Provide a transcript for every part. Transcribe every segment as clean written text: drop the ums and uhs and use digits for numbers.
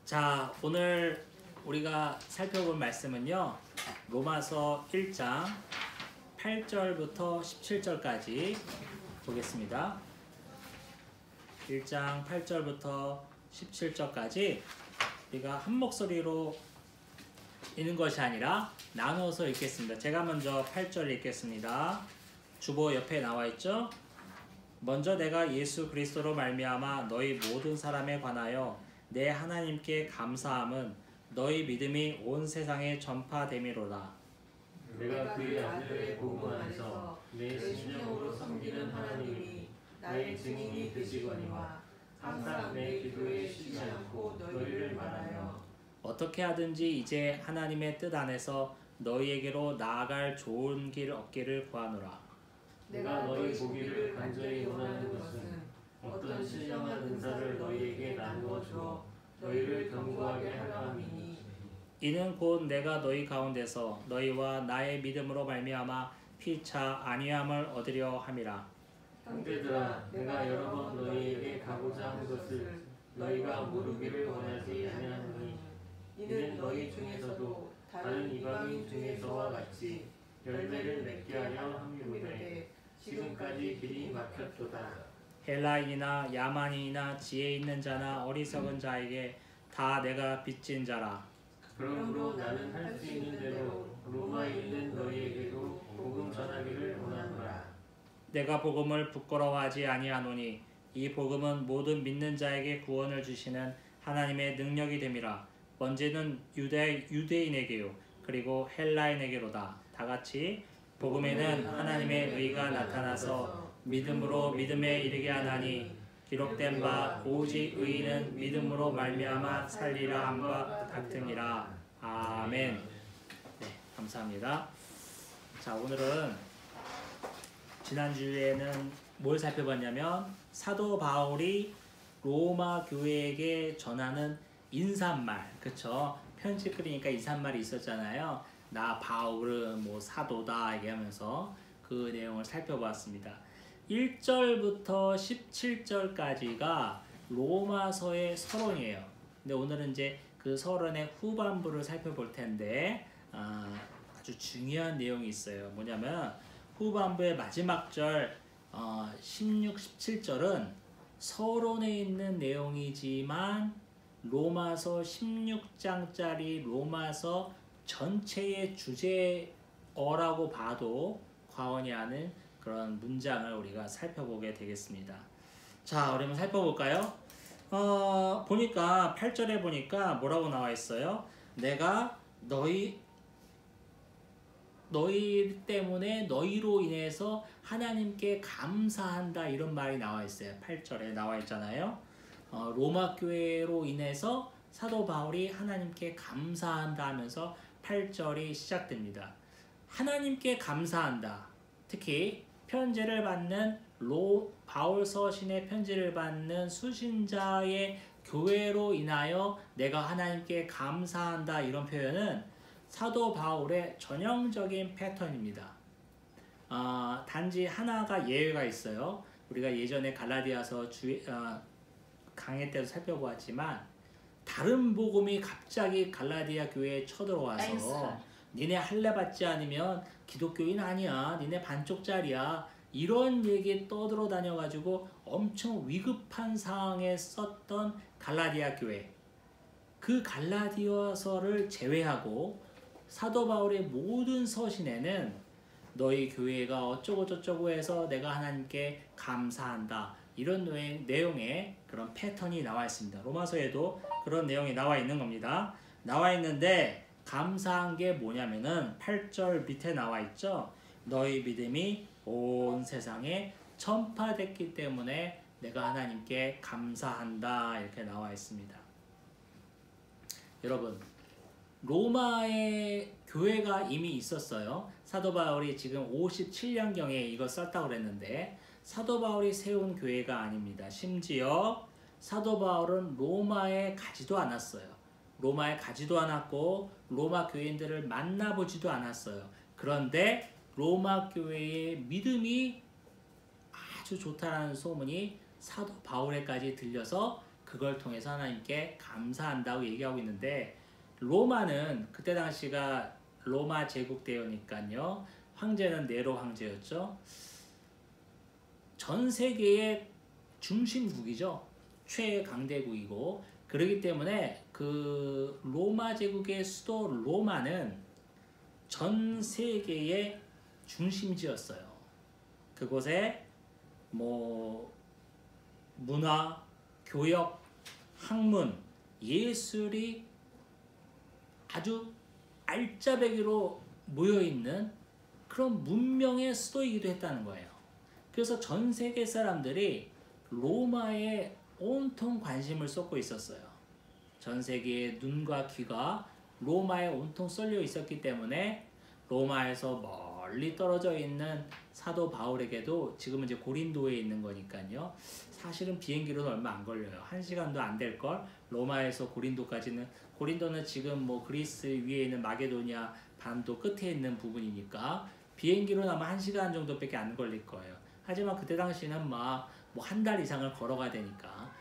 자, 오늘 우리가 살펴볼 말씀은요. 로마서 1장 8절부터 17절까지 보겠습니다. 1장 8절부터 17절까지 우리가 한 목소리로 읽는 것이 아니라 나누어서 읽겠습니다. 제가 먼저 8절 읽겠습니다. 주보 옆에 나와 있죠? 먼저 내가 예수 그리스도로 말미암아 너희 모든 사람에 관하여 내 하나님께 감사함은 너희 믿음이 온 세상에 전파됨이로다. 내가 그의 아들의 복음 안에서 내 심령으로 섬기는 하나님이 나의 증인이 되시거니와 항상 내 기도에 쉬지 않고 너희를 말하여 어떻게 하든지 이제 하나님의 뜻 안에서 너희에게로 나아갈 좋은 길 얻기를 구하노라. 내가 너희 보기를 간절히 원하는 것은 어떤 신령한 은사를 너희에게 나누어 주어 너희를 견고하게 하려 함이니 이는 곧 내가 너희 가운데서 너희와 나의 믿음으로 말미암아 피차 안위함을 얻으려 함이라. 형제들아, 내가 여러 번 너희에게 가고자 한 것을 너희가 모르기를 원하지 아니하노니 이는 너희 중에서도 다른 이방인 중에서와 같이 열매를 맺게 하려 함이로되 지금까지 길이 막혔도다. 헬라인이나 야만인이나 지혜 있는 자나 어리석은 자에게 다 내가 빚진 자라. 그러므로 나는 할 수 있는 대로 로마에 있는 너희에게도 복음 전하기를 원하노라. 내가 복음을 부끄러워하지 아니하노니 이 복음은 모든 믿는 자에게 구원을 주시는 하나님의 능력이 됨이라. 먼저는 유대인에게요 그리고 헬라인에게로다. 다같이 복음에는 하나님의 의가 나타나서 믿음으로 믿음에 이르게 하나니 기록된 바 오직 의인은 믿음으로 말미암아 살리라 함과 같으니라. 아멘. 네, 감사합니다. 자, 오늘은 지난주에는 뭘 살펴봤냐면 사도 바울이 로마 교회에게 전하는 인사말, 그쵸? 편지 끌으니까 인사말이 있었잖아요. 나 바울은 뭐 사도다 얘기하면서 그 내용을 살펴봤습니다. 1절부터 17절까지가 로마서의 서론이에요. 근데 오늘은 이제 그 서론의 후반부를 살펴볼 텐데 아주 중요한 내용이 있어요. 뭐냐면 후반부의 마지막 절 16, 17절은 서론에 있는 내용이지만 로마서 16장짜리 로마서 전체의 주제어라고 봐도 과언이 아닌 그런 문장을 우리가 살펴보게 되겠습니다. 자, 그러면 살펴볼까요? 보니까 8절에 보니까 뭐라고 나와 있어요? 내가 너희 때문에 너희로 인해서 하나님께 감사한다 이런 말이 나와 있어요. 8절에 나와 있잖아요. 로마 교회로 인해서 사도 바울이 하나님께 감사한다 하면서 8절이 시작됩니다. 하나님께 감사한다. 특히 편지를 받는 바울 서신의 편지를 받는 수신자의 교회로 인하여 내가 하나님께 감사한다 이런 표현은 사도 바울의 전형적인 패턴입니다. 단지 하나가 예외가 있어요. 우리가 예전에 갈라디아서 강의 때도 살펴보았지만 다른 복음이 갑자기 갈라디아 교회에 쳐들어와서 니네 할례 받지 않으면 기독교인 아니야. 니네 반쪽짜리야. 이런 얘기 떠들어 다녀가지고 엄청 위급한 상황에 썼던 갈라디아 교회. 그 갈라디아서를 제외하고 사도 바울의 모든 서신에는 너희 교회가 어쩌고 저쩌고 해서 내가 하나님께 감사한다. 이런 내용의 그런 패턴이 나와 있습니다. 로마서에도 그런 내용이 나와 있는 겁니다. 나와 있는데 감사한 게 뭐냐면은 8절 밑에 나와 있죠. 너희 믿음이 온 세상에 전파됐기 때문에 내가 하나님께 감사한다 이렇게 나와 있습니다. 여러분, 로마에 교회가 이미 있었어요. 사도 바울이 지금 57년경에 이거 썼다고 그랬는데 사도 바울이 세운 교회가 아닙니다. 심지어 사도 바울은 로마에 가지도 않았어요. 로마에 가지도 않았고 로마 교인들을 만나보지도 않았어요. 그런데 로마 교회의 믿음이 아주 좋다라는 소문이 사도 바울에까지 들려서 그걸 통해서 하나님께 감사한다고 얘기하고 있는데, 로마는 그때 당시가 로마 제국 때니까요. 황제는 네로 황제였죠. 전 세계의 중심국이죠. 최강대국이고, 그렇기 때문에 그 로마 제국의 수도 로마는 전 세계의 중심지였어요. 그곳에 뭐 문화, 교역, 학문, 예술이 아주 알짜배기로 모여있는 그런 문명의 수도이기도 했다는 거예요. 그래서 전 세계 사람들이 로마에 온통 관심을 쏟고 있었어요. 전 세계의 눈과 귀가 로마에 온통 쏠려 있었기 때문에 로마에서 멀리 떨어져 있는 사도 바울에게도, 지금은 이제 고린도에 있는 거니까요. 사실은 비행기로는 얼마 안 걸려요. 1시간도 안 될걸. 로마에서 고린도까지는, 고린도는 지금 뭐 그리스 위에 있는 마게도니아 반도 끝에 있는 부분이니까 비행기로는 아마 1시간 정도밖에 안 걸릴 거예요. 하지만 그때 당시는 막 뭐 한 달 이상을 걸어가야 되니까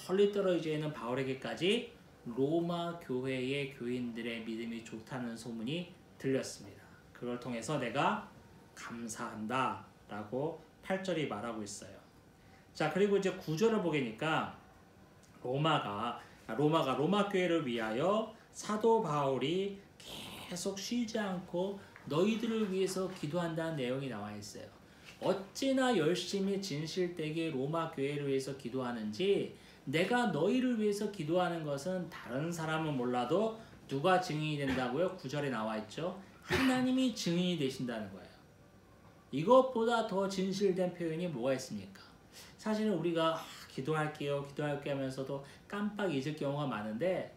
멀리 떨어져 있는 바울에게까지 로마 교회의 교인들의 믿음이 좋다는 소문이 들렸습니다. 그걸 통해서 내가 감사한다 라고 8절이 말하고 있어요. 자, 그리고 이제 9절을 보니까 로마 교회를 위하여 사도 바울이 계속 쉬지 않고 너희들을 위해서 기도한다는 내용이 나와 있어요. 어찌나 열심히 진실되게 로마 교회를 위해서 기도하는지, 내가 너희를 위해서 기도하는 것은 다른 사람은 몰라도 누가 증인이 된다고요? 9절에 나와 있죠. 하나님이 증인이 되신다는 거예요. 이것보다 더 진실된 표현이 뭐가 있습니까? 사실은 우리가 기도할게요 하면서도 깜빡 잊을 경우가 많은데,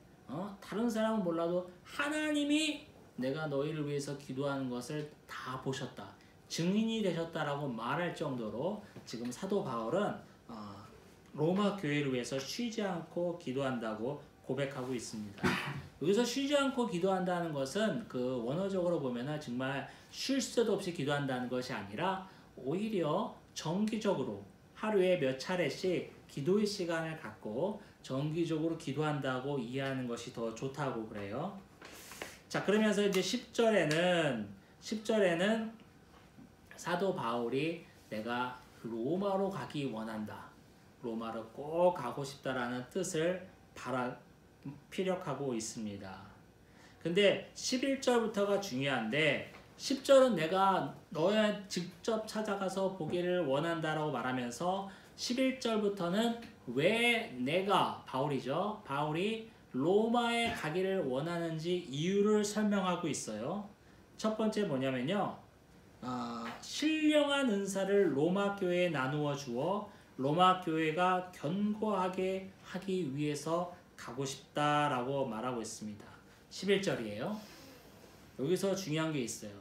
다른 사람은 몰라도 하나님이 내가 너희를 위해서 기도하는 것을 다 보셨다, 증인이 되셨다라고 말할 정도로 지금 사도 바울은 로마 교회를 위해서 쉬지 않고 기도한다고 고백하고 있습니다. 여기서 쉬지 않고 기도한다는 것은 그 원어적으로 보면은 정말 쉴 새도 없이 기도한다는 것이 아니라 오히려 정기적으로 하루에 몇 차례씩 기도의 시간을 갖고 정기적으로 기도한다고 이해하는 것이 더 좋다고 그래요. 자, 그러면서 이제 10절에는 사도 바울이 내가 로마로 가기 원한다, 로마로 꼭 가고 싶다라는 뜻을 피력하고 있습니다. 근데 11절부터가 중요한데, 10절은 내가 너의 직접 찾아가서 보기를 원한다라고 말하면서 11절부터는 왜 내가, 바울이 로마에 가기를 원하는지 이유를 설명하고 있어요. 첫 번째 뭐냐면요, 신령한 은사를 로마 교회에 나누어 주어 로마 교회가 견고하게 하기 위해서 가고 싶다라고 말하고 있습니다. 11절이에요. 여기서 중요한 게 있어요.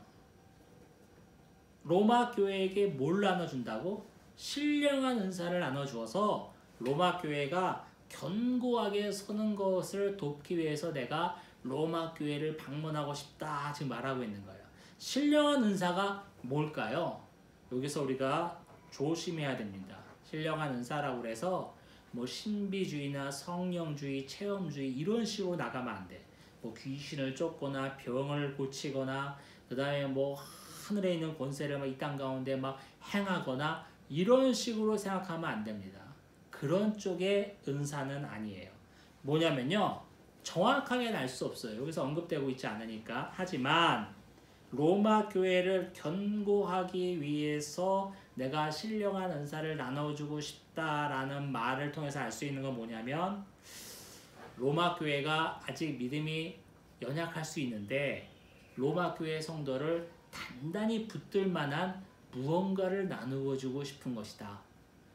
로마 교회에게 뭘 나눠준다고? 신령한 은사를 나눠주어서 로마 교회가 견고하게 서는 것을 돕기 위해서 내가 로마 교회를 방문하고 싶다 지금 말하고 있는 거예요. 신령한 은사가 뭘까요? 여기서 우리가 조심해야 됩니다. 신령한 은사라고 해서 뭐 신비주의나 성령주의, 체험주의 이런 식으로 나가면 안 돼. 뭐 귀신을 쫓거나 병을 고치거나 그 다음에 뭐 하늘에 있는 권세를 이 땅 가운데 막 행하거나 이런 식으로 생각하면 안 됩니다. 그런 쪽의 은사는 아니에요. 뭐냐면요, 정확하게 알 수 없어요. 여기서 언급되고 있지 않으니까. 하지만 로마 교회를 견고하기 위해서 내가 신령한 은사를 나눠주고 싶다라는 말을 통해서 알 수 있는 건 뭐냐면, 로마 교회가 아직 믿음이 연약할 수 있는데 로마 교회 성도를 단단히 붙들 만한 무언가를 나누어주고 싶은 것이다.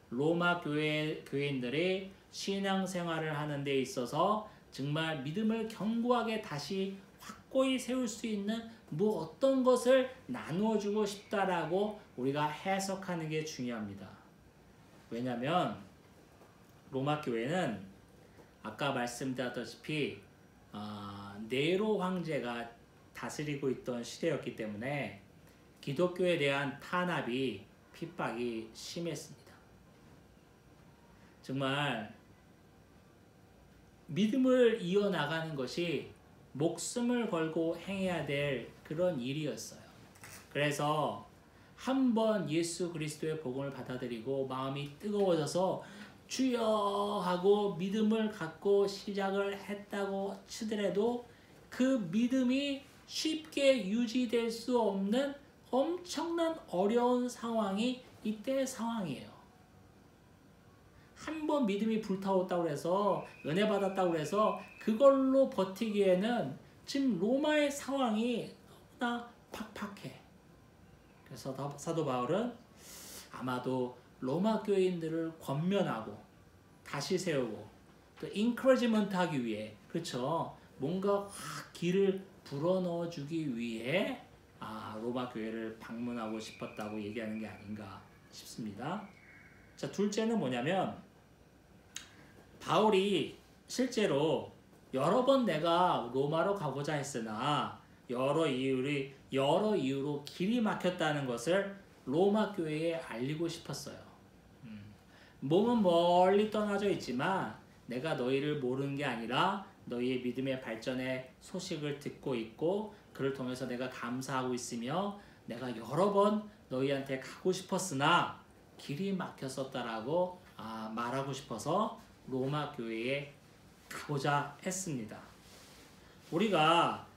로마 교인들이 신앙생활을 하는 데 있어서 정말 믿음을 견고하게 다시 확고히 세울 수 있는 뭐 어떤 것을 나누어주고 싶다라고 우리가 해석하는 게 중요합니다. 왜냐하면 로마 교회는 아까 말씀드렸다시피 네로 황제가 다스리고 있던 시대였기 때문에 기독교에 대한 탄압이, 핍박이 심했습니다. 정말 믿음을 이어나가는 것이 목숨을 걸고 행해야 될 그런 일이었어요. 그래서 한번 예수 그리스도의 복음을 받아들이고 마음이 뜨거워져서 주여 하고 믿음을 갖고 시작을 했다고 치더라도 그 믿음이 쉽게 유지될 수 없는 엄청난 어려운 상황이 이때의 상황이에요. 한 번 믿음이 불타왔다고 해서 은혜 받았다고 해서 그걸로 버티기에는 지금 로마의 상황이 너무나 팍팍해. 그래서 사도 바울은 아마도 로마 교인들을 권면하고 다시 세우고 또 인커리지먼트 하기 위해, 그렇죠? 뭔가 확 길을 불어넣어 주기 위해 로마 교회를 방문하고 싶었다고 얘기하는 게 아닌가 싶습니다. 자, 둘째는 뭐냐면 바울이 실제로 여러 번 내가 로마로 가고자 했으나 여러 이유로 길이 막혔다는 것을 로마 교회에 알리고 싶었어요. 몸은 멀리 떠나져 있지만 내가 너희를 모르는 게 아니라 너희의 믿음의 발전의 소식을 듣고 있고 그를 통해서 내가 감사하고 있으며 내가 여러 번 너희한테 가고 싶었으나 길이 막혔었다라고 말하고 싶어서 로마 교회에 가고자 했습니다. 우리가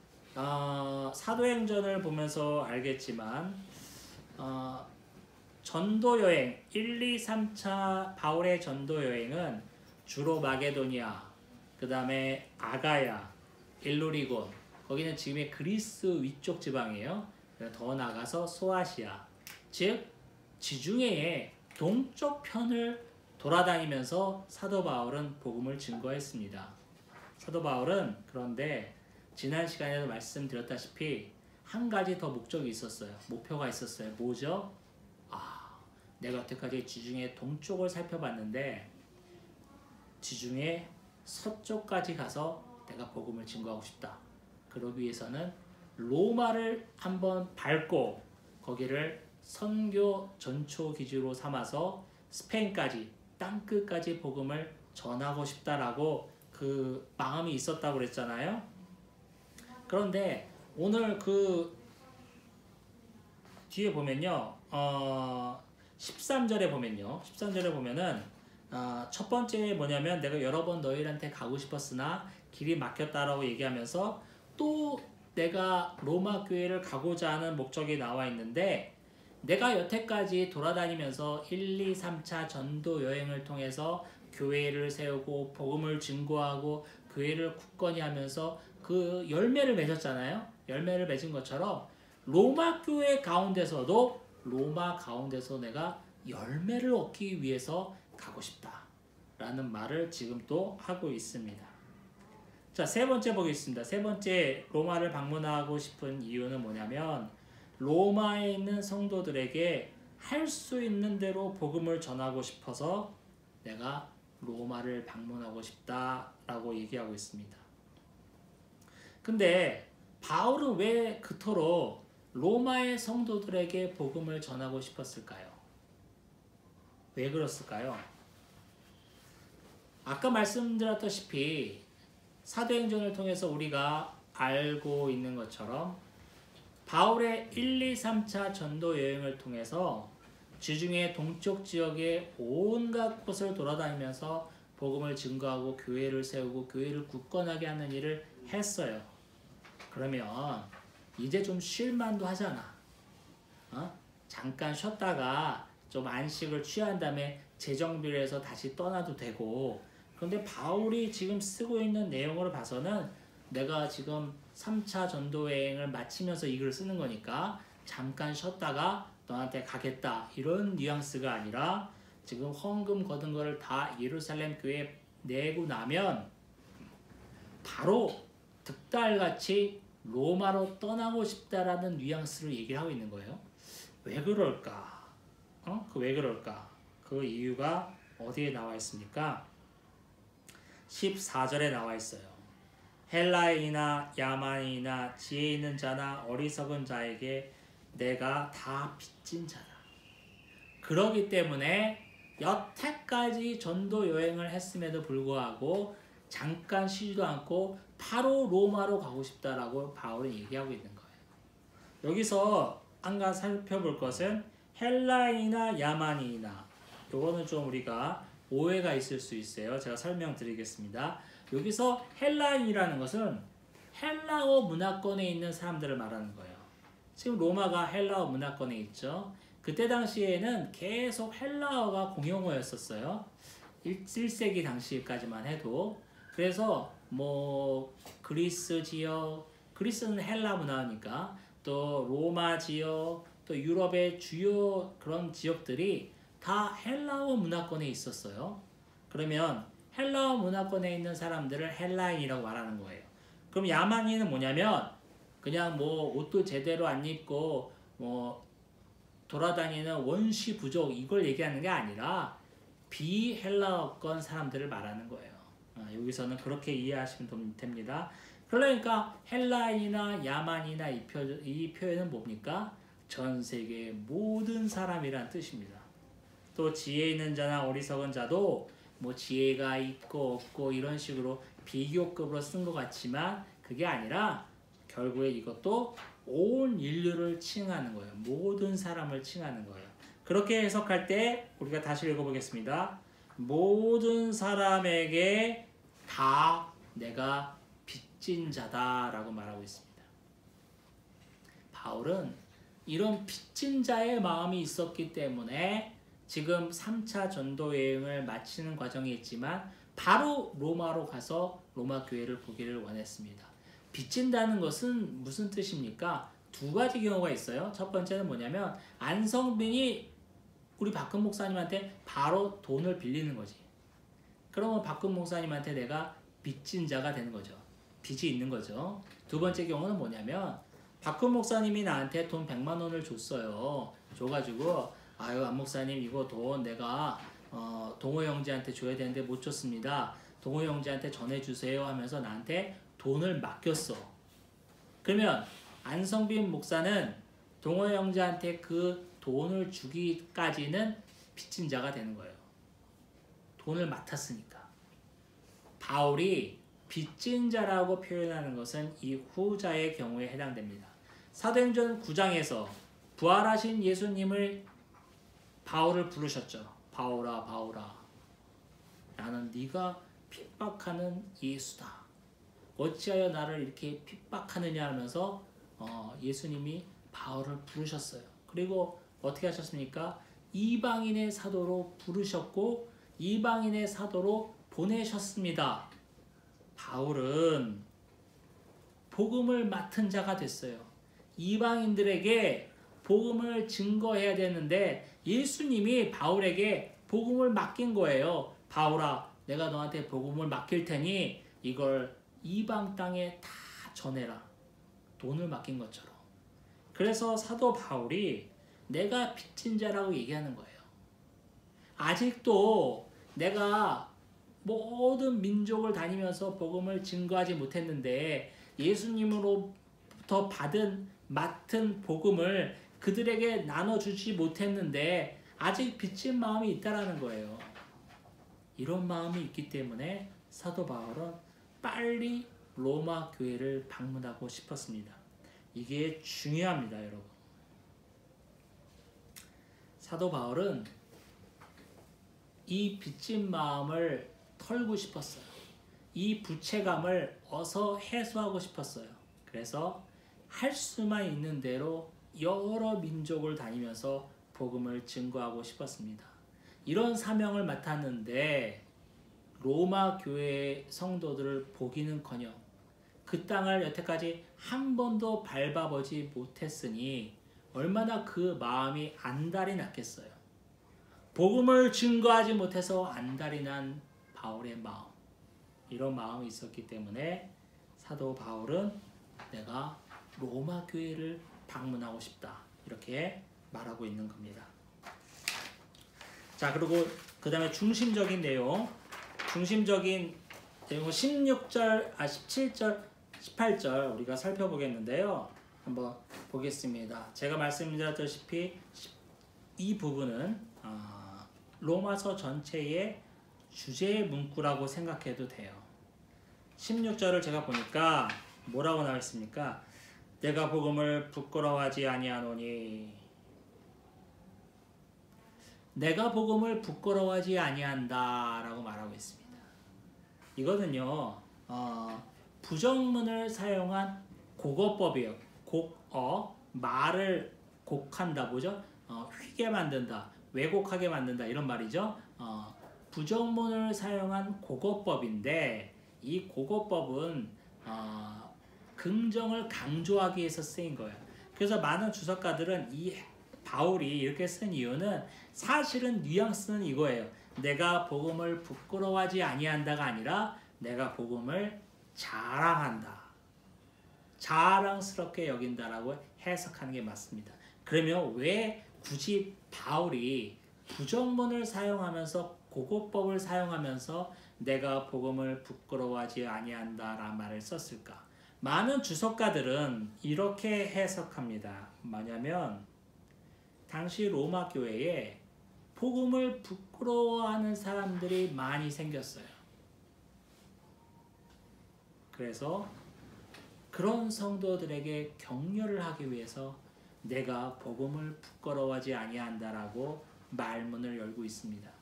사도행전을 보면서 알겠지만 전도여행 1, 2, 3차 바울의 전도여행은 주로 마게도니아, 그 다음에 아가야, 일루리곤, 거기는 지금의 그리스 위쪽 지방이에요. 더 나가서 소아시아, 즉 지중해의 동쪽 편을 돌아다니면서 사도 바울은 복음을 증거했습니다. 사도 바울은 그런데 지난 시간에도 말씀드렸다시피 한 가지 더 목적이 있었어요. 목표가 있었어요. 뭐죠? 내가 여태까지 지중해 동쪽을 살펴봤는데 지중해 서쪽까지 가서 내가 복음을 증거하고 싶다. 그러기 위해서는 로마를 한번 밟고 거기를 선교 전초 기지로 삼아서 스페인까지 땅끝까지 복음을 전하고 싶다라고 그 마음이 있었다고 그랬잖아요. 그런데 오늘 그 뒤에 보면요, 13절에 보면은 첫 번째 뭐냐면 내가 여러 번 너희한테 가고 싶었으나 길이 막혔다라고 얘기하면서 또 내가 로마 교회를 가고자 하는 목적이 나와 있는데 내가 여태까지 돌아다니면서 1, 2, 3차 전도 여행을 통해서 교회를 세우고 복음을 증거하고 교회를 굳건히 하면서 그 열매를 맺었잖아요. 열매를 맺은 것처럼 로마 교회 가운데서도 로마 가운데서 내가 열매를 얻기 위해서 가고 싶다 라는 말을 지금 또 하고 있습니다. 자, 세 번째 보겠습니다. 세 번째 로마를 방문하고 싶은 이유는 뭐냐면 로마에 있는 성도들에게 할 수 있는 대로 복음을 전하고 싶어서 내가 로마를 방문하고 싶다라고 얘기하고 있습니다. 근데 바울은 왜 그토록 로마의 성도들에게 복음을 전하고 싶었을까요? 왜 그랬을까요? 아까 말씀드렸다시피 사도행전을 통해서 우리가 알고 있는 것처럼 바울의 1, 2, 3차 전도 여행을 통해서 지중해 동쪽 지역의 온갖 곳을 돌아다니면서 복음을 증거하고 교회를 세우고 교회를 굳건하게 하는 일을 했어요. 그러면 이제 좀 쉴만도 하잖아. 잠깐 쉬었다가 좀 안식을 취한 다음에 재정비를 해서 다시 떠나도 되고. 그런데 바울이 지금 쓰고 있는 내용을 봐서는 내가 지금 3차 전도여행을 마치면서 이 글을 쓰는 거니까 잠깐 쉬었다가 너한테 가겠다 이런 뉘앙스가 아니라 지금 헌금 거둔 거를 다 예루살렘 교회에 내고 나면 바로 득달같이 로마로 떠나고 싶다라는 뉘앙스를 얘기를 하고 있는 거예요. 왜 그럴까? 왜 그럴까? 그 이유가 어디에 나와 있습니까? 14절에 나와 있어요. 헬라인이나 야만인이나 지혜 있는 자나 어리석은 자에게 내가 다 빚진 자다. 그러기 때문에 여태까지 전도 여행을 했음에도 불구하고 잠깐 쉬지도 않고 바로 로마로 가고 싶다라고 바울은 얘기하고 있는 거예요. 여기서 한 가지 살펴볼 것은 헬라인이나 야만인이나, 요거는 좀 우리가 오해가 있을 수 있어요. 제가 설명드리겠습니다. 여기서 헬라인이라는 것은 헬라어 문화권에 있는 사람들을 말하는 거예요. 지금 로마가 헬라어 문화권에 있죠. 그때 당시에는 계속 헬라어가 공용어였었어요. 1세기 당시까지만 해도. 그래서 뭐 그리스 지역, 그리스는 헬라 문화니까, 또 로마 지역, 또 유럽의 주요 그런 지역들이 다 헬라어 문화권에 있었어요. 그러면 헬라어 문화권에 있는 사람들을 헬라인이라고 말하는 거예요. 그럼 야만인은 뭐냐면 그냥 뭐 옷도 제대로 안 입고 뭐 돌아다니는 원시 부족, 이걸 얘기하는 게 아니라 비헬라어권 사람들을 말하는 거예요. 여기서는 그렇게 이해하시면 됩니다. 그러니까 헬라인이나 야만이나 이 표현은 뭡니까? 전 세계 모든 사람이란 뜻입니다. 또 지혜 있는 자나 어리석은 자도 뭐 지혜가 있고 없고 이런 식으로 비교급으로 쓴 것 같지만 그게 아니라 결국에 이것도 온 인류를 칭하는 거예요. 모든 사람을 칭하는 거예요. 그렇게 해석할 때 우리가 다시 읽어보겠습니다. 모든 사람에게 다 내가 빚진 자다라고 말하고 있습니다. 바울은 이런 빚진 자의 마음이 있었기 때문에 지금 3차 전도 여행을 마치는 과정이 있지만 바로 로마로 가서 로마 교회를 보기를 원했습니다. 빚진다는 것은 무슨 뜻입니까? 두 가지 경우가 있어요. 첫 번째는 뭐냐면 안성빈이 우리 박근 목사님한테 바로 돈을 빌리는 거지. 그러면 박근 목사님한테 내가 빚진 자가 되는 거죠. 빚이 있는 거죠. 두 번째 경우는 뭐냐면 박근 목사님이 나한테 돈 100만 원을 줬어요. 줘가지고 아유 안 목사님 이거 돈 내가 동호 형제한테 줘야 되는데 못 줬습니다. 동호 형제한테 전해주세요 하면서 나한테 돈을 맡겼어. 그러면 안성빈 목사는 동호 형제한테 그 돈을 주기까지는 빚진 자가 되는 거예요. 돈을 맡았으니까. 바울이 빚진 자라고 표현하는 것은 이 후자의 경우에 해당됩니다. 사도행전 9장에서 부활하신 예수님을 바울을 부르셨죠. 바울아 바울아 나는 네가 핍박하는 예수다. 어찌하여 나를 이렇게 핍박하느냐 하면서 예수님이 바울을 부르셨어요. 그리고 어떻게 하셨습니까? 이방인의 사도로 부르셨고 이방인의 사도로 보내셨습니다. 바울은 복음을 맡은 자가 됐어요. 이방인들에게 복음을 증거해야 되는데 예수님이 바울에게 복음을 맡긴 거예요. 바울아 내가 너한테 복음을 맡길 테니 이걸 이방 땅에 다 전해라. 돈을 맡긴 것처럼. 그래서 사도 바울이 내가 빚진 자라고 얘기하는 거예요. 아직도 내가 모든 민족을 다니면서 복음을 증거하지 못했는데 예수님으로부터 맡은 복음을 그들에게 나눠주지 못했는데 아직 빚진 마음이 있다라는 거예요. 이런 마음이 있기 때문에 사도 바울은 빨리 로마 교회를 방문하고 싶었습니다. 이게 중요합니다, 여러분. 사도 바울은 이 빚진 마음을 털고 싶었어요. 이 부채감을 어서 해소하고 싶었어요. 그래서 할 수만 있는 대로 여러 민족을 다니면서 복음을 증거하고 싶었습니다. 이런 사명을 맡았는데 로마 교회 성도들을 보기는커녕 그 땅을 여태까지 한 번도 밟아보지 못했으니 얼마나 그 마음이 안달이 났겠어요. 복음을 증거하지 못해서 안달이 난 바울의 마음, 이런 마음이 있었기 때문에 사도 바울은 내가 로마 교회를 방문하고 싶다 이렇게 말하고 있는 겁니다. 자, 그리고 그 다음에 중심적인 내용은 17절, 18절 우리가 살펴보겠는데요. 한번 보겠습니다. 제가 말씀드렸다시피 이 부분은 로마서 전체의 주제 문구라고 생각해도 돼요. 16절을 제가 보니까 뭐라고 나와 있습니까? 내가 복음을 부끄러워하지 아니하노니, 내가 복음을 부끄러워하지 아니한다 라고 말하고 있습니다. 이거는요 부정문을 사용한 곡어법이에요. 말을 곡한다, 뭐죠? 휘게 만든다, 왜곡하게 만든다, 이런 말이죠. 부정문을 사용한 곡어법인데, 이 곡어법은 긍정을 강조하기 위해서 쓰인 거예요. 그래서 많은 주석가들은 이 바울이 이렇게 쓴 이유는 사실은 뉘앙스는 이거예요. 내가 복음을 부끄러워하지 아니한다가 아니라 내가 복음을 자랑한다, 자랑스럽게 여긴다라고 해석하는 게 맞습니다. 그러면 왜 굳이 바울이 부정문을 사용하면서 고고법을 사용하면서 내가 복음을 부끄러워하지 아니한다라는 말을 썼을까? 많은 주석가들은 이렇게 해석합니다. 뭐냐면 당시 로마 교회에 복음을 부끄러워하는 사람들이 많이 생겼어요. 그래서 그런 성도들에게 격려를 하기 위해서 내가 복음을 부끄러워하지 아니한다라고 말문을 열고 있습니다.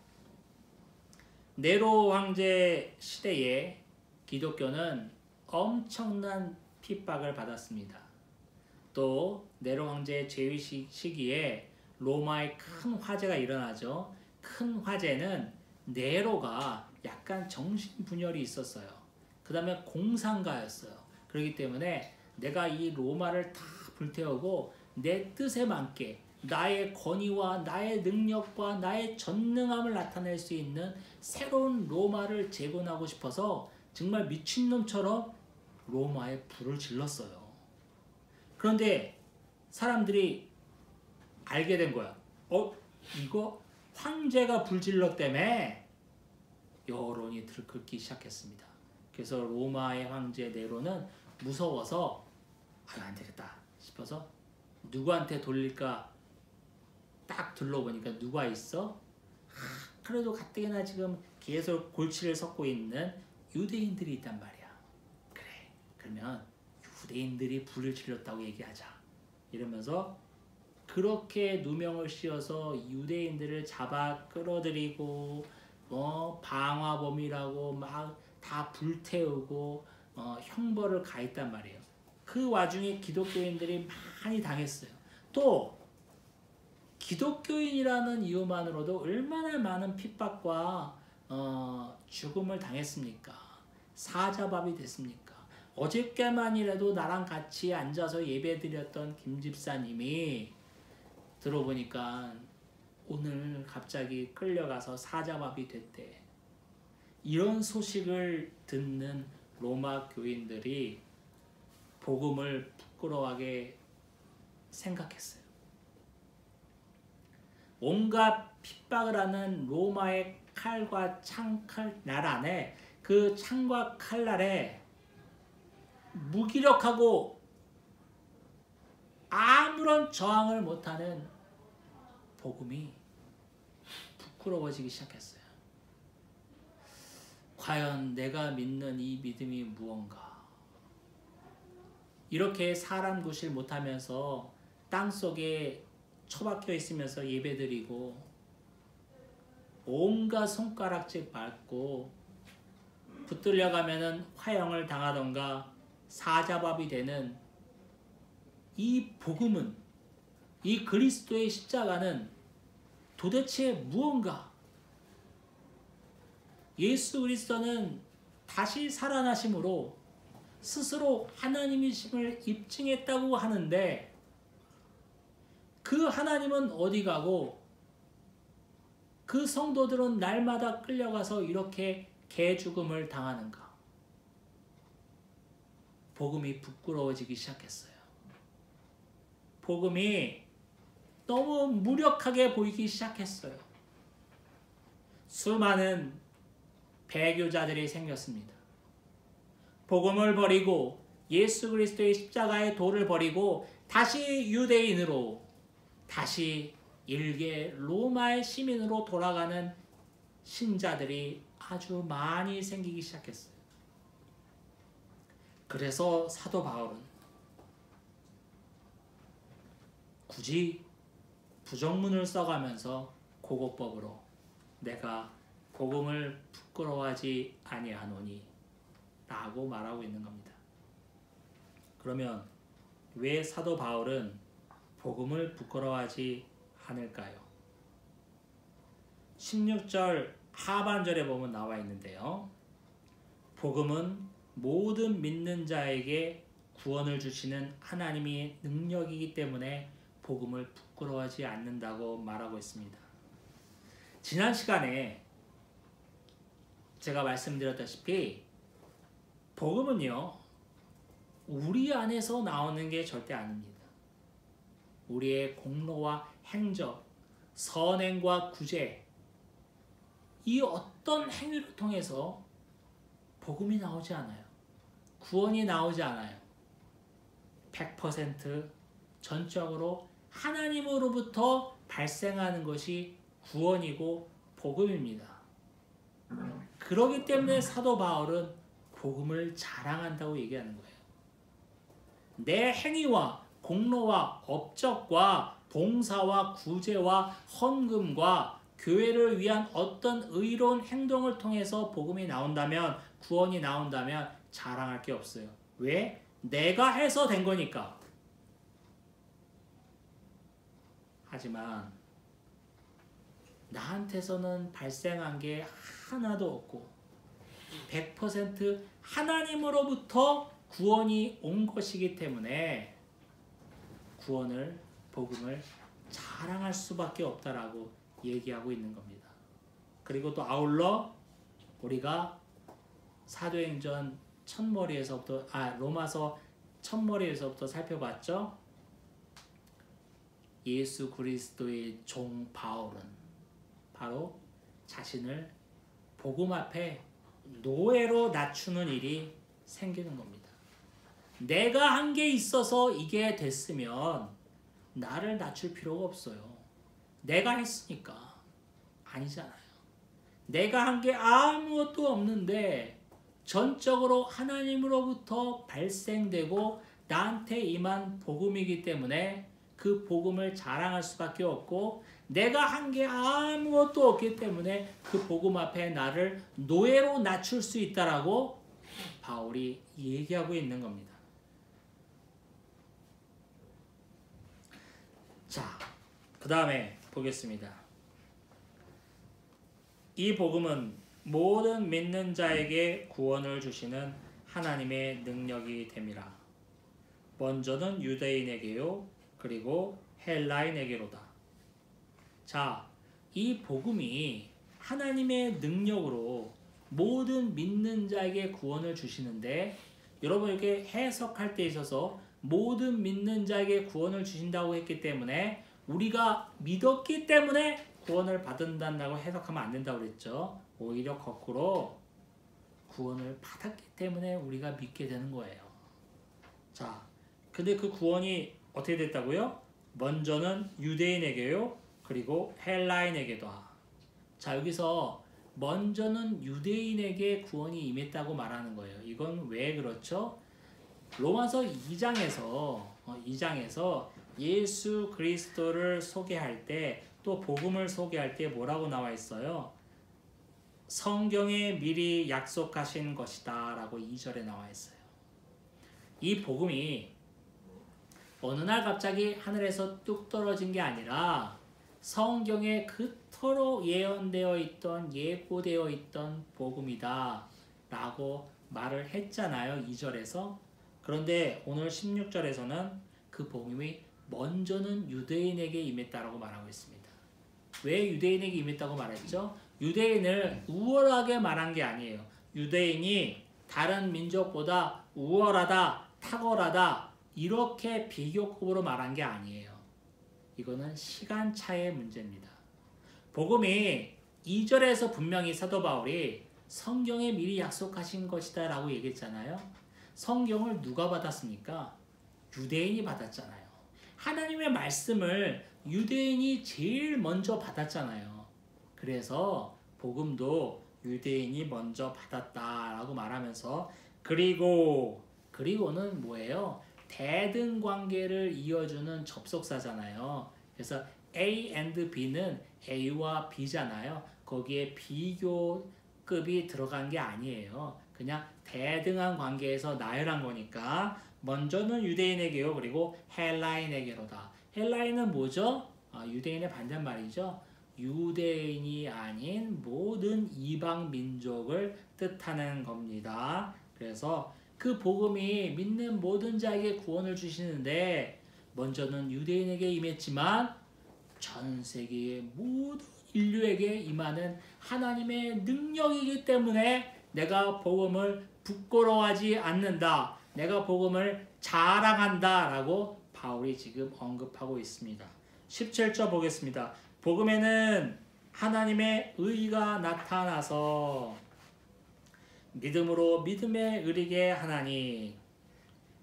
네로 황제 시대에 기독교는 엄청난 핍박을 받았습니다. 또 네로 황제의 재위 시기에 로마에 큰 화재가 일어나죠. 큰 화재는 네로가 약간 정신분열이 있었어요. 그 다음에 공상가였어요. 그렇기 때문에 내가 이 로마를 다 불태우고 내 뜻에 맞게 나의 권위와 나의 능력과 나의 전능함을 나타낼 수 있는 새로운 로마를 재건하고 싶어서 정말 미친놈처럼 로마에 불을 질렀어요. 그런데 사람들이 알게 된 거야. 이거 황제가 불질렀다며. 여론이 들끓기 시작했습니다. 그래서 로마의 황제 네로는 무서워서 안 되겠다 싶어서 누구한테 돌릴까 딱 둘러보니까 누가 있어? 그래도 가뜩이나 지금 계속 골치를 섞고 있는 유대인들이 있단 말이야. 그래, 그러면 유대인들이 불을 질렀다고 얘기하자. 이러면서 그렇게 누명을 씌워서 유대인들을 잡아 끌어들이고 방화범이라고 막 다 불태우고 형벌을 가했단 말이에요. 그 와중에 기독교인들이 많이 당했어요. 또 기독교인이라는 이유만으로도 얼마나 많은 핍박과 죽음을 당했습니까? 사자밥이 됐습니까? 어저께만이라도 나랑 같이 앉아서 예배드렸던 김 집사님이 들어보니까 오늘 갑자기 끌려가서 사자밥이 됐대. 이런 소식을 듣는 로마 교인들이 복음을 부끄러워하게 생각했어요. 온갖 핍박을 하는 로마의 칼과 창칼날 안에 그 창과 칼날에 무기력하고 아무런 저항을 못하는 복음이 부끄러워지기 시작했어요. 과연 내가 믿는 이 믿음이 무언가? 이렇게 사람 구실 못하면서 땅속에 처박혀 있으면서 예배드리고 온갖 손가락질 밟고 붙들려 가면은 화형을 당하던가 사자밥이 되는 이 복음은, 이 그리스도의 십자가는 도대체 무언가? 예수 그리스도는 다시 살아나심으로 스스로 하나님이심을 입증했다고 하는데 그 하나님은 어디 가고 그 성도들은 날마다 끌려가서 이렇게 개죽음을 당하는가? 복음이 부끄러워지기 시작했어요. 복음이 너무 무력하게 보이기 시작했어요. 수많은 배교자들이 생겼습니다. 복음을 버리고 예수 그리스도의 십자가의 도를 버리고 다시 유대인으로, 다시 일개 로마의 시민으로 돌아가는 신자들이 아주 많이 생기기 시작했어요. 그래서 사도 바울은 굳이 부정문을 써가면서 고고법으로 내가 복음을 부끄러워하지 아니하노니 라고 말하고 있는 겁니다. 그러면 왜 사도 바울은 복음을 부끄러워하지 않을까요? 16절 하반절에 보면 나와 있는데요. 복음은 모든 믿는 자에게 구원을 주시는 하나님의 능력이기 때문에 복음을 부끄러워하지 않는다고 말하고 있습니다. 지난 시간에 제가 말씀드렸다시피 복음은요, 우리 안에서 나오는 게 절대 아닙니다. 우리의 공로와 행적, 선행과 구제, 이 어떤 행위를 통해서 복음이 나오지 않아요. 구원이 나오지 않아요. 100% 전적으로 하나님으로부터 발생하는 것이 구원이고 복음입니다. 그렇기 때문에 사도 바울은 복음을 자랑한다고 얘기하는 거예요. 내 행위와 공로와 업적과 봉사와 구제와 헌금과 교회를 위한 어떤 의로운 행동을 통해서 복음이 나온다면, 구원이 나온다면 자랑할 게 없어요. 왜? 내가 해서 된 거니까. 하지만 나한테서는 발생한 게 하나도 없고 100% 하나님으로부터 구원이 온 것이기 때문에 구원을, 복음을 자랑할 수밖에 없다라고 얘기하고 있는 겁니다. 그리고 또 아울러 우리가 사도행전 첫머리에서부터, 로마서 첫머리에서부터 살펴봤죠. 예수 그리스도의 종 바울은 바로 자신을 복음 앞에 노예로 낮추는 일이 생기는 겁니다. 내가 한 게 있어서 이게 됐으면 나를 낮출 필요가 없어요. 내가 했으니까. 아니잖아요. 내가 한 게 아무것도 없는데 전적으로 하나님으로부터 발생되고 나한테 임한 복음이기 때문에 그 복음을 자랑할 수밖에 없고, 내가 한 게 아무것도 없기 때문에 그 복음 앞에 나를 노예로 낮출 수 있다라고 바울이 얘기하고 있는 겁니다. 자, 그 다음에 보겠습니다. 이 복음은 모든 믿는 자에게 구원을 주시는 하나님의 능력이 됨이라. 먼저는 유대인에게요, 그리고 헬라인에게로다. 자, 이 복음이 하나님의 능력으로 모든 믿는 자에게 구원을 주시는데, 여러분 이렇게 해석할 때 있어서 모든 믿는 자에게 구원을 주신다고 했기 때문에 우리가 믿었기 때문에 구원을 받는다고 해석하면 안 된다고 그랬죠. 오히려 거꾸로 구원을 받았기 때문에 우리가 믿게 되는 거예요. 자, 근데 그 구원이 어떻게 됐다고요? 먼저는 유대인에게요, 그리고 헬라인에게도. 자, 여기서 먼저는 유대인에게 구원이 임했다고 말하는 거예요. 이건 왜 그렇죠? 로마서 2장에서 예수 그리스도를 소개할 때, 또 복음을 소개할 때 뭐라고 나와 있어요? 성경에 미리 약속하신 것이다 라고 2절에 나와 있어요. 이 복음이 어느 날 갑자기 하늘에서 뚝 떨어진 게 아니라 성경에 그토록 예언되어 있던, 예고되어 있던 복음이다 라고 말을 했잖아요, 2절에서. 그런데 오늘 16절에서는 그 복음이 먼저는 유대인에게 임했다라고 말하고 있습니다. 왜 유대인에게 임했다고 말했죠? 유대인을 우월하게 말한 게 아니에요. 유대인이 다른 민족보다 우월하다, 탁월하다, 이렇게 비교급으로 말한 게 아니에요. 이거는 시간차의 문제입니다. 복음이 2절에서 분명히 사도 바울이 성경에 미리 약속하신 것이다 라고 얘기했잖아요. 성경을 누가 받았습니까? 유대인이 받았잖아요. 하나님의 말씀을 유대인이 제일 먼저 받았잖아요. 그래서 복음도 유대인이 먼저 받았다라고 말하면서, 그리고 그리고는 뭐예요? 대등 관계를 이어주는 접속사잖아요. 그래서 A and B는 A와 B잖아요. 거기에 비교급이 들어간 게 아니에요. 그냥 대등한 관계에서 나열한 거니까 먼저는 유대인에게요. 그리고 헬라인에게로다. 헬라인은 뭐죠? 유대인의 반대말이죠. 유대인이 아닌 모든 이방 민족을 뜻하는 겁니다. 그래서 그 복음이 믿는 모든 자에게 구원을 주시는데 먼저는 유대인에게 임했지만 전 세계의 모든 인류에게 임하는 하나님의 능력이기 때문에 내가 복음을 부끄러워하지 않는다. 내가 복음을 자랑한다. 라고 바울이 지금 언급하고 있습니다. 17절 보겠습니다. 복음에는 하나님의 의가 나타나서 믿음으로 믿음에 이르게 하나니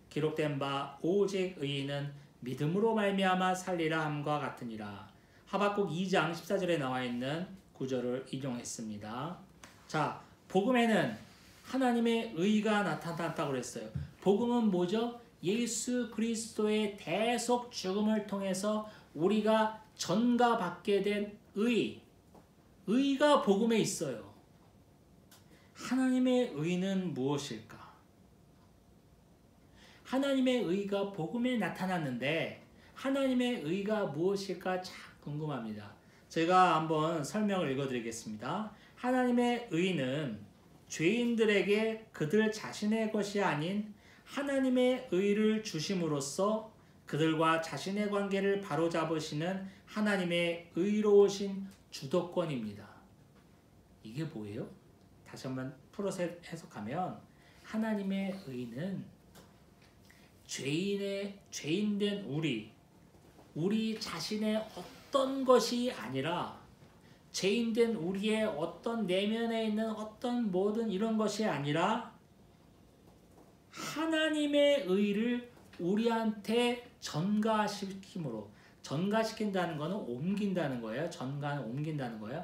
기록된 바 오직 의인은 믿음으로 말미암아 살리라 함과 같으니라. 하박국 2장 14절에 나와 있는 구절을 인용했습니다. 자, 복음에는 하나님의 의가 나타났다고 그랬어요. 복음은 뭐죠? 예수 그리스도의 대속 죽음을 통해서 우리가 전가받게 된 의가 복음에 있어요. 하나님의 의는 무엇일까? 하나님의 의가 복음에 나타났는데 하나님의 의가 무엇일까 참 궁금합니다. 제가 한번 설명을 읽어드리겠습니다. 하나님의 의는 죄인들에게 그들 자신의 것이 아닌 하나님의 의를 주심으로써 그들과 자신의 관계를 바로잡으시는 하나님의 의로우신 주도권입니다. 이게 뭐예요? 다시 한번 풀어서 해석하면 하나님의 의는 죄인된 우리 자신의 어떤 것이 아니라 죄인된 우리의 어떤 내면에 있는 어떤 모든 이런 것이 아니라 하나님의 의를 우리한테 전가시킴으로, 전가시킨다는 것은 옮긴다는 거예요. 전가는 옮긴다는 거예요.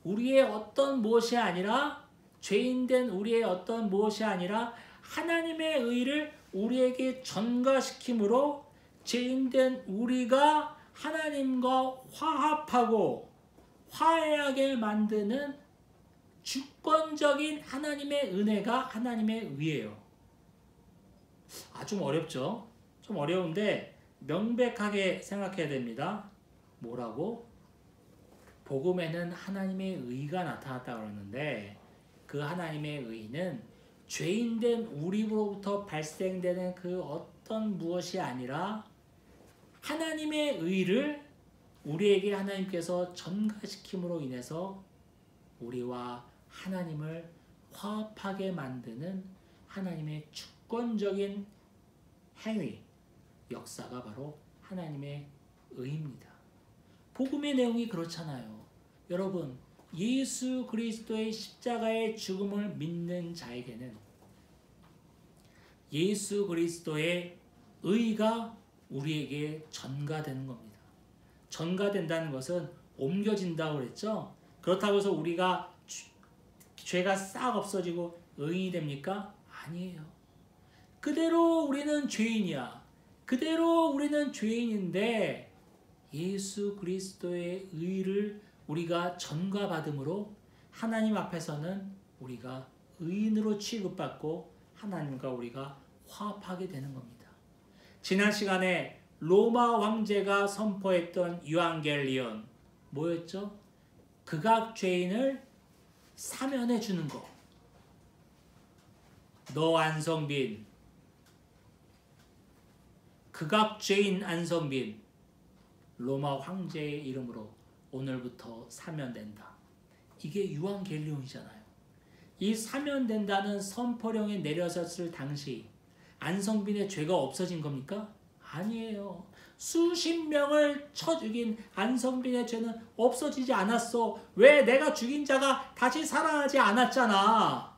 우리의 어떤 무엇이 아니라 죄인된 우리의 어떤 무엇이 아니라 하나님의 의를 우리에게 전가시킴으로 죄인된 우리가 하나님과 화합하고 화해하게 만드는 주권적인 하나님의 은혜가 하나님의 의예요. 좀 어렵죠? 좀 어려운데 명백하게 생각해야 됩니다. 뭐라고? 복음에는 하나님의 의가 나타났다고 그러는데 그 하나님의 의는 죄인된 우리로부터 발생되는 그 어떤 무엇이 아니라 하나님의 의를 우리에게 하나님께서 전가시킴으로 인해서 우리와 하나님을 화합하게 만드는 하나님의 주권적인 행위, 역사가 바로 하나님의 의입니다. 복음의 내용이 그렇잖아요. 여러분, 예수 그리스도의 십자가의 죽음을 믿는 자에게는 예수 그리스도의 의가 우리에게 전가되는 겁니다. 전가된다는 것은 옮겨진다고 그랬죠? 그렇다고 해서 우리가 죄가 싹 없어지고 의인이 됩니까? 아니에요. 그대로 우리는 죄인이야. 그대로 우리는 죄인인데 예수 그리스도의 의를 우리가 전가받음으로 하나님 앞에서는 우리가 의인으로 취급받고 하나님과 우리가 화합하게 되는 겁니다. 지난 시간에 로마 황제가 선포했던 유앙겔리온 뭐였죠? 극악 죄인을 사면해 주는 거. 너 안성빈, 극악 죄인 안성빈, 로마 황제의 이름으로 오늘부터 사면된다. 이게 유앙겔리온이잖아요. 이 사면된다는 선포령이 내려졌을 당시 안성빈의 죄가 없어진 겁니까? 아니에요. 수십 명을 쳐 죽인 안성빈의 죄는 없어지지 않았어. 왜? 내가 죽인 자가 다시 살아나지 않았잖아.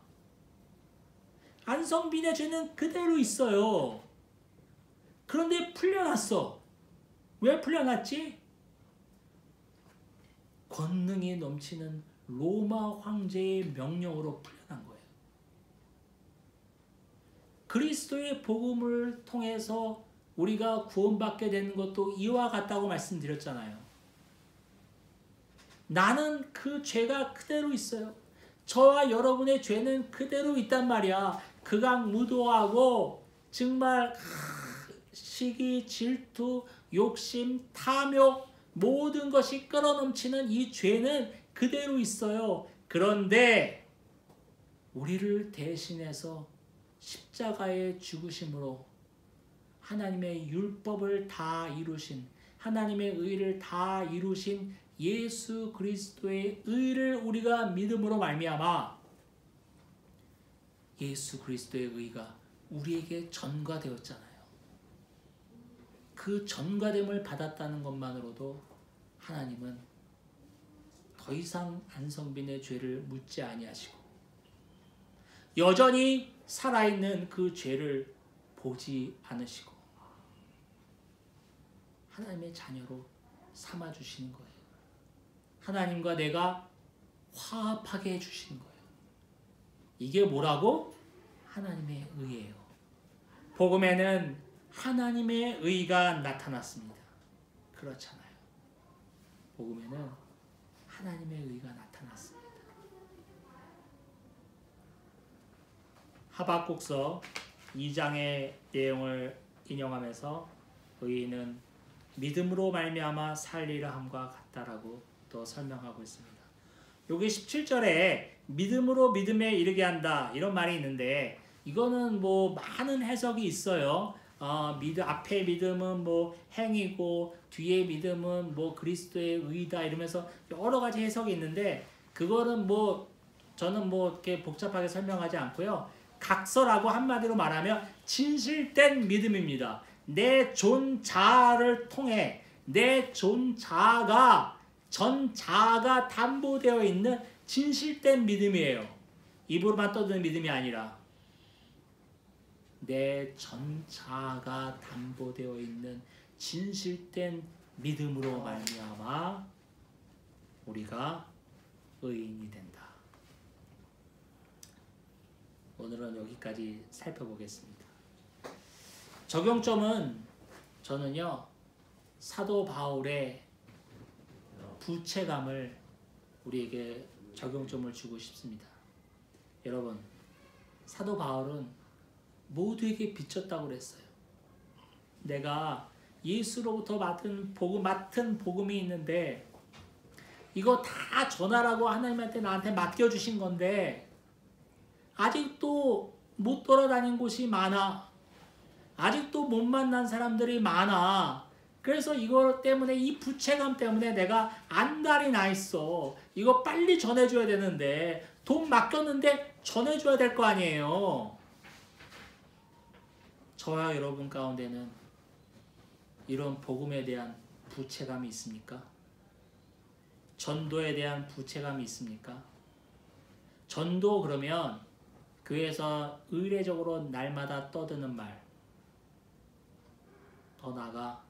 안성빈의 죄는 그대로 있어요. 그런데 풀려났어. 왜 풀려났지? 권능이 넘치는 로마 황제의 명령으로 풀려난 거예요. 그리스도의 복음을 통해서 우리가 구원받게 되는 것도 이와 같다고 말씀드렸잖아요. 나는 그 죄가 그대로 있어요. 저와 여러분의 죄는 그대로 있단 말이야. 극악무도하고 정말 시기, 질투, 욕심, 탐욕 모든 것이 끌어넘치는 이 죄는 그대로 있어요. 그런데 우리를 대신해서 십자가의 죽으심으로 하나님의 율법을 다 이루신, 하나님의 의를 다 이루신 예수 그리스도의 의를 우리가 믿음으로 말미암아 예수 그리스도의 의가 우리에게 전가되었잖아요. 그 전가됨을 받았다는 것만으로도 하나님은 더 이상 안성빈의 죄를 묻지 아니하시고 여전히 살아있는 그 죄를 보지 않으시고 하나님의 자녀로 삼아주시는 거예요. 하나님과 내가 화합하게 해주시는 거예요. 이게 뭐라고? 하나님의 의예요. 복음에는 하나님의 의가 나타났습니다. 그렇잖아요. 복음에는 하나님의 의가 나타났습니다. 하박국서 2장의 내용을 인용하면서 의인은 믿음으로 말미암아 살리라 함과 같다라고 또 설명하고 있습니다. 여기 17절에 믿음으로 믿음에 이르게 한다 이런 말이 있는데 이거는 뭐 많은 해석이 있어요. 앞에 믿음은 뭐 행위고 뒤에 믿음은 뭐 그리스도의 의다 이러면서 여러 가지 해석이 있는데 그거는 뭐 저는 뭐 이렇게 복잡하게 설명하지 않고요. 각서라고 한마디로 말하면 진실된 믿음입니다. 내 존자를 통해 내 존자가 전 자아가 담보되어 있는 진실된 믿음이에요. 입으로만 떠드는 믿음이 아니라 내 전 자아가 담보되어 있는 진실된 믿음으로 말미암아 우리가 의인이 된다. 오늘은 여기까지 살펴보겠습니다. 적용점은 저는요 사도 바울의 부채감을 우리에게 적용점을 주고 싶습니다. 여러분, 사도 바울은 모두에게 비쳤다고 그랬어요. 내가 예수로부터 맡은 복음이 있는데 이거 다 전하라고 하나님한테 나한테 맡겨주신 건데 아직도 못 돌아다닌 곳이 많아. 아직도 못 만난 사람들이 많아. 그래서 이거 때문에 이 부채감 때문에 내가 안달이 나 있어. 이거 빨리 전해줘야 되는데 돈 맡겼는데 전해줘야 될 거 아니에요. 저와 여러분 가운데는 이런 복음에 대한 부채감이 있습니까? 전도에 대한 부채감이 있습니까? 전도 그러면 교회에서 의례적으로 날마다 떠드는 말, 더 나아가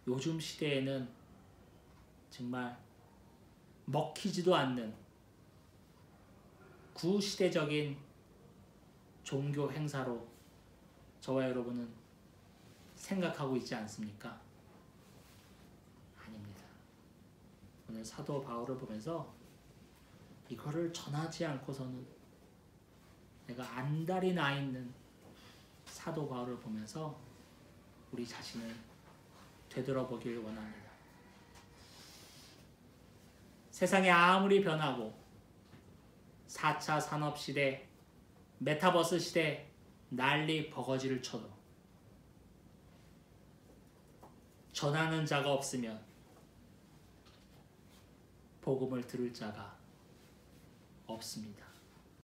요즘 시대에는 정말 먹히지도 않는 구시대적인 종교 행사로 저와 여러분은 생각하고 있지 않습니까? 아닙니다. 오늘 사도 바울을 보면서 이거를 전하지 않고서는 내가 안달이 나 있는 사도 바울을 보면서 우리 자신을 되돌아보길 원합니다. 세상이 아무리 변하고 4차 산업시대, 메타버스 시대 난리 버거지를 쳐도 전하는 자가 없으면 복음을 들을 자가 없습니다.